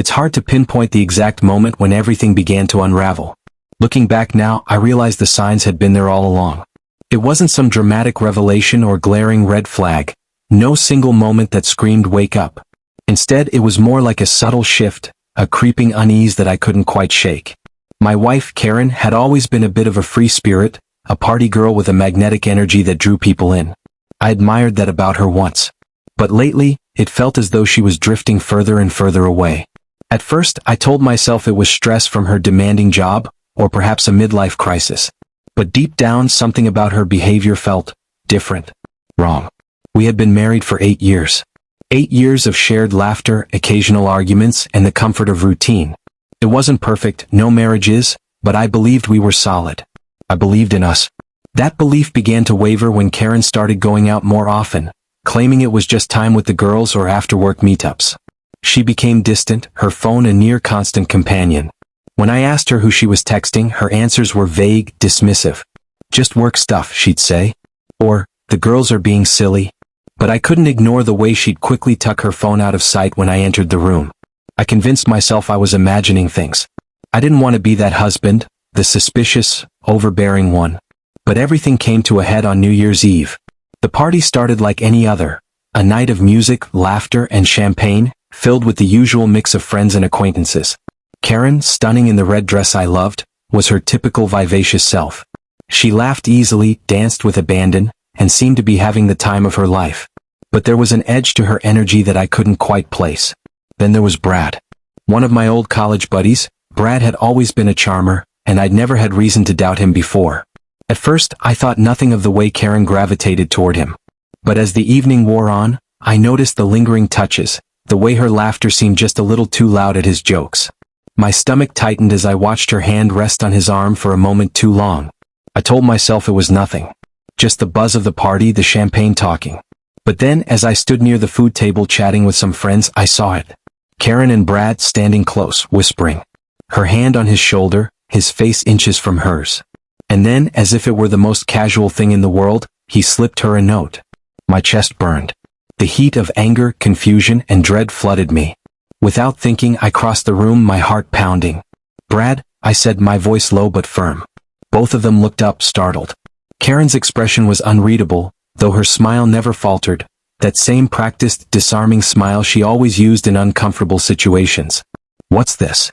It's hard to pinpoint the exact moment when everything began to unravel. Looking back now, I realize the signs had been there all along. It wasn't some dramatic revelation or glaring red flag. No single moment that screamed wake up. Instead, it was more like a subtle shift, a creeping unease that I couldn't quite shake. My wife, Karen, had always been a bit of a free spirit, a party girl with a magnetic energy that drew people in. I admired that about her once. But lately, it felt as though she was drifting further and further away. At first, I told myself it was stress from her demanding job, or perhaps a midlife crisis. But deep down, something about her behavior felt different, wrong. We had been married for 8 years. 8 years of shared laughter, occasional arguments, and the comfort of routine. It wasn't perfect, no marriage is, but I believed we were solid. I believed in us. That belief began to waver when Karen started going out more often, claiming it was just time with the girls or after-work meetups. She became distant, her phone a near constant companion. When I asked her who she was texting, her answers were vague, dismissive. Just work stuff, she'd say. Or, the girls are being silly. But I couldn't ignore the way she'd quickly tuck her phone out of sight when I entered the room. I convinced myself I was imagining things. I didn't want to be that husband, the suspicious, overbearing one. But everything came to a head on New Year's Eve. The party started like any other. A night of music, laughter, and champagne, filled with the usual mix of friends and acquaintances. Karen, stunning in the red dress I loved, was her typical vivacious self. She laughed easily, danced with abandon, and seemed to be having the time of her life. But there was an edge to her energy that I couldn't quite place. Then there was Brad. One of my old college buddies. Brad had always been a charmer, and I'd never had reason to doubt him before. At first, I thought nothing of the way Karen gravitated toward him. But as the evening wore on, I noticed the lingering touches, the way her laughter seemed just a little too loud at his jokes. My stomach tightened as I watched her hand rest on his arm for a moment too long. I told myself it was nothing. Just the buzz of the party, the champagne talking. But then, as I stood near the food table chatting with some friends, I saw it. Karen and Brad standing close, whispering. Her hand on his shoulder, his face inches from hers. And then, as if it were the most casual thing in the world, he slipped her a note. My chest burned. The heat of anger, confusion, and dread flooded me. Without thinking, I crossed the room, my heart pounding. Brad, I said, my voice low but firm. Both of them looked up, startled. Karen's expression was unreadable, though her smile never faltered, that same practiced, disarming smile she always used in uncomfortable situations. What's this?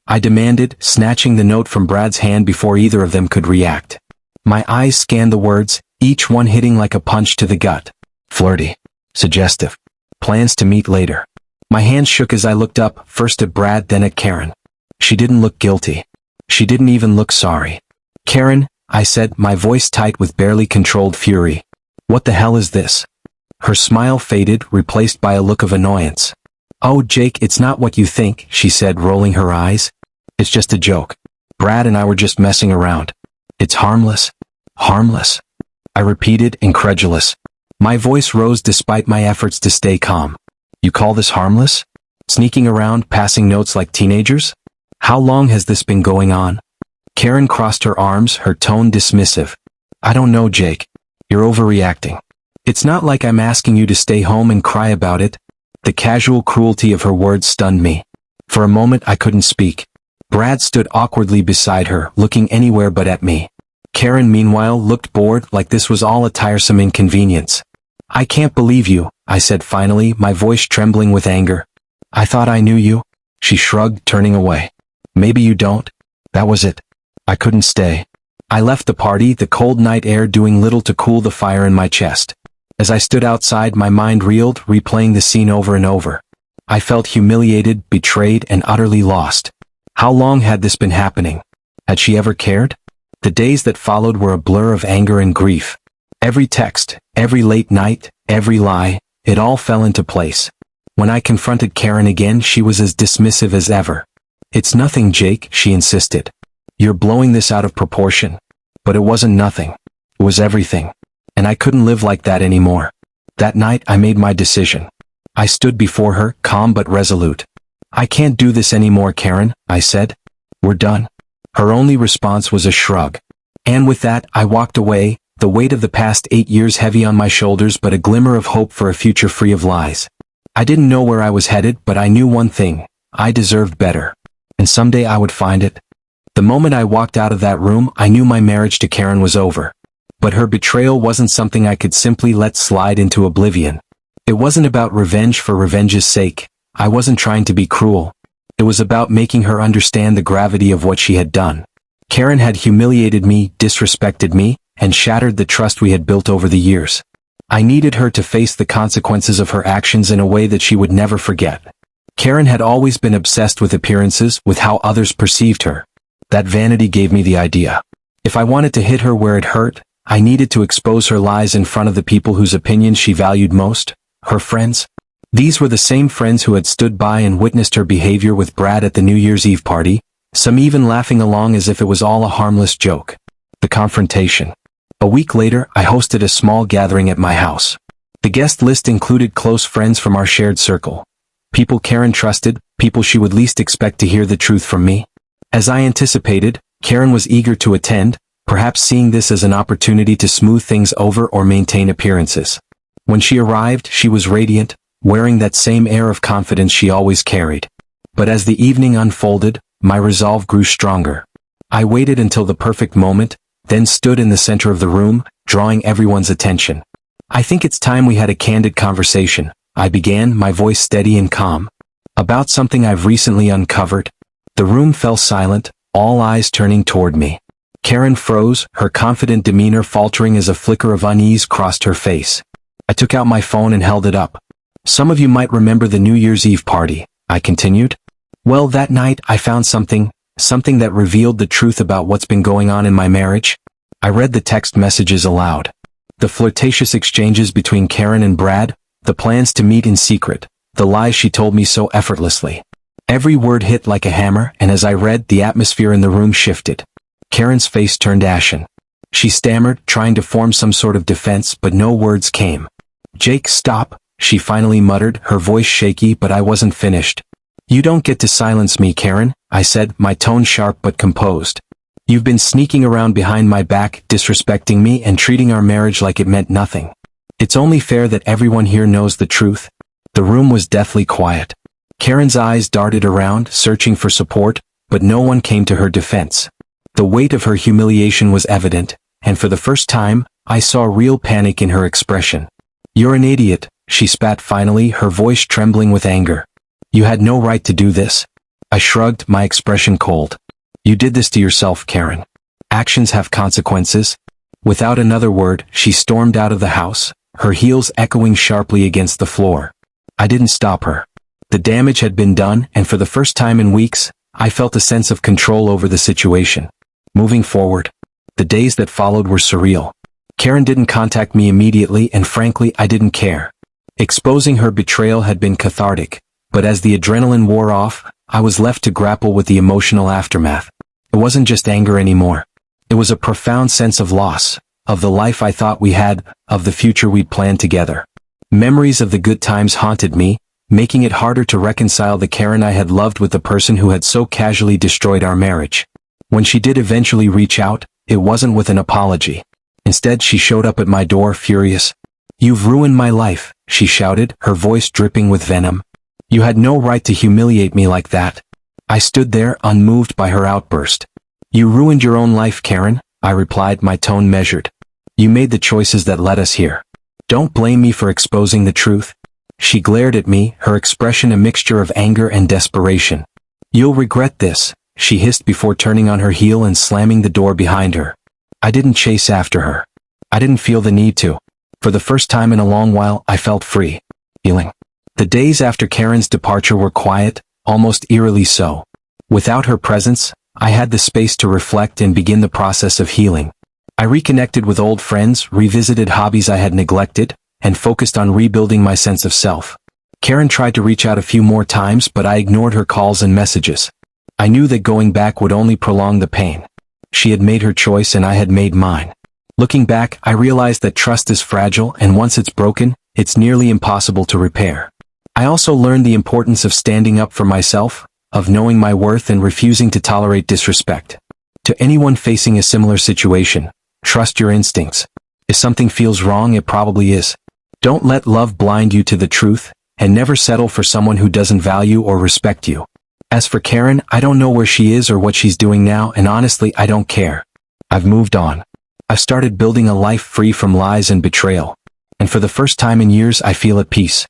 I demanded, snatching the note from Brad's hand before either of them could react. My eyes scanned the words, each one hitting like a punch to the gut. Flirty. Suggestive. Plans to meet later. My hands shook as I looked up, first at Brad then at Karen. She didn't look guilty. She didn't even look sorry. Karen, I said, my voice tight with barely controlled fury. What the hell is this? Her smile faded, replaced by a look of annoyance. Oh, Jake, it's not what you think, she said, rolling her eyes. It's just a joke. Brad and I were just messing around. It's harmless. Harmless. I repeated, incredulous. My voice rose despite my efforts to stay calm. You call this harmless? Sneaking around, passing notes like teenagers? How long has this been going on? Karen crossed her arms, her tone dismissive. I don't know, Jake. You're overreacting. It's not like I'm asking you to stay home and cry about it. The casual cruelty of her words stunned me. For a moment I couldn't speak. Brad stood awkwardly beside her, looking anywhere but at me. Karen, meanwhile, looked bored, like this was all a tiresome inconvenience. I can't believe you, I said finally, my voice trembling with anger. I thought I knew you. She shrugged, turning away. Maybe you don't. That was it. I couldn't stay. I left the party, the cold night air doing little to cool the fire in my chest. As I stood outside, my mind reeled, replaying the scene over and over. I felt humiliated, betrayed, and utterly lost. How long had this been happening? Had she ever cared? The days that followed were a blur of anger and grief. Every text, every late night, every lie, it all fell into place. When I confronted Karen again, she was as dismissive as ever. It's nothing, Jake, she insisted. You're blowing this out of proportion. But it wasn't nothing. It was everything. And I couldn't live like that anymore. That night, I made my decision. I stood before her, calm but resolute. I can't do this anymore, Karen, I said. We're done. Her only response was a shrug. And with that, I walked away, the weight of the past 8 years heavy on my shoulders but a glimmer of hope for a future free of lies. I didn't know where I was headed, but I knew one thing. I deserved better. And someday I would find it. The moment I walked out of that room, I knew my marriage to Karen was over. But her betrayal wasn't something I could simply let slide into oblivion. It wasn't about revenge for revenge's sake. I wasn't trying to be cruel. It was about making her understand the gravity of what she had done. Karen had humiliated me, disrespected me, and shattered the trust we had built over the years. I needed her to face the consequences of her actions in a way that she would never forget. Karen had always been obsessed with appearances, with how others perceived her. That vanity gave me the idea. If I wanted to hit her where it hurt, I needed to expose her lies in front of the people whose opinions she valued most, her friends. These were the same friends who had stood by and witnessed her behavior with Brad at the New Year's Eve party, some even laughing along as if it was all a harmless joke. The confrontation. A week later, I hosted a small gathering at my house. The guest list included close friends from our shared circle. People Karen trusted, people she would least expect to hear the truth from me. As I anticipated, Karen was eager to attend, perhaps seeing this as an opportunity to smooth things over or maintain appearances. When she arrived, she was radiant, wearing that same air of confidence she always carried. But as the evening unfolded, my resolve grew stronger. I waited until the perfect moment, then stood in the center of the room, drawing everyone's attention. I think it's time we had a candid conversation, I began, my voice steady and calm. About something I've recently uncovered. The room fell silent, all eyes turning toward me. Karen froze, her confident demeanor faltering as a flicker of unease crossed her face. I took out my phone and held it up. Some of you might remember the New Year's Eve party, I continued. Well, that night I found something that revealed the truth about what's been going on in my marriage. I read the text messages aloud. The flirtatious exchanges between Karen and Brad, the plans to meet in secret, the lies she told me so effortlessly. Every word hit like a hammer, and as I read, the atmosphere in the room shifted. Karen's face turned ashen. She stammered, trying to form some sort of defense, but no words came. "Jake, stop," she finally muttered, her voice shaky, but I wasn't finished. "You don't get to silence me, Karen," I said, my tone sharp but composed. "You've been sneaking around behind my back, disrespecting me and treating our marriage like it meant nothing. It's only fair that everyone here knows the truth." The room was deathly quiet. Karen's eyes darted around, searching for support, but no one came to her defense. The weight of her humiliation was evident, and for the first time, I saw real panic in her expression. "You're an idiot," she spat finally, her voice trembling with anger. "You had no right to do this." I shrugged, my expression cold. "You did this to yourself, Karen. Actions have consequences." Without another word, she stormed out of the house, her heels echoing sharply against the floor. I didn't stop her. The damage had been done, and for the first time in weeks, I felt a sense of control over the situation. Moving forward, the days that followed were surreal. Karen didn't contact me immediately, and frankly, I didn't care. Exposing her betrayal had been cathartic, but as the adrenaline wore off, I was left to grapple with the emotional aftermath. It wasn't just anger anymore. It was a profound sense of loss, of the life I thought we had, of the future we'd planned together. Memories of the good times haunted me, making it harder to reconcile the Karen I had loved with the person who had so casually destroyed our marriage. When she did eventually reach out, it wasn't with an apology. Instead, she showed up at my door, furious. "You've ruined my life," she shouted, her voice dripping with venom. "You had no right to humiliate me like that." I stood there, unmoved by her outburst. "You ruined your own life, Karen," I replied, my tone measured. "You made the choices that led us here. Don't blame me for exposing the truth." She glared at me, her expression a mixture of anger and desperation. "You'll regret this," she hissed before turning on her heel and slamming the door behind her. I didn't chase after her. I didn't feel the need to. For the first time in a long while, I felt free. Healing. The days after Karen's departure were quiet, almost eerily so. Without her presence, I had the space to reflect and begin the process of healing. I reconnected with old friends, revisited hobbies I had neglected, and focused on rebuilding my sense of self. Karen tried to reach out a few more times, but I ignored her calls and messages. I knew that going back would only prolong the pain. She had made her choice and I had made mine. Looking back, I realized that trust is fragile, and once it's broken, it's nearly impossible to repair. I also learned the importance of standing up for myself, of knowing my worth and refusing to tolerate disrespect. To anyone facing a similar situation, trust your instincts. If something feels wrong, it probably is. Don't let love blind you to the truth, and never settle for someone who doesn't value or respect you. As for Karen, I don't know where she is or what she's doing now, and honestly, I don't care. I've moved on. I've started building a life free from lies and betrayal. And for the first time in years, I feel at peace.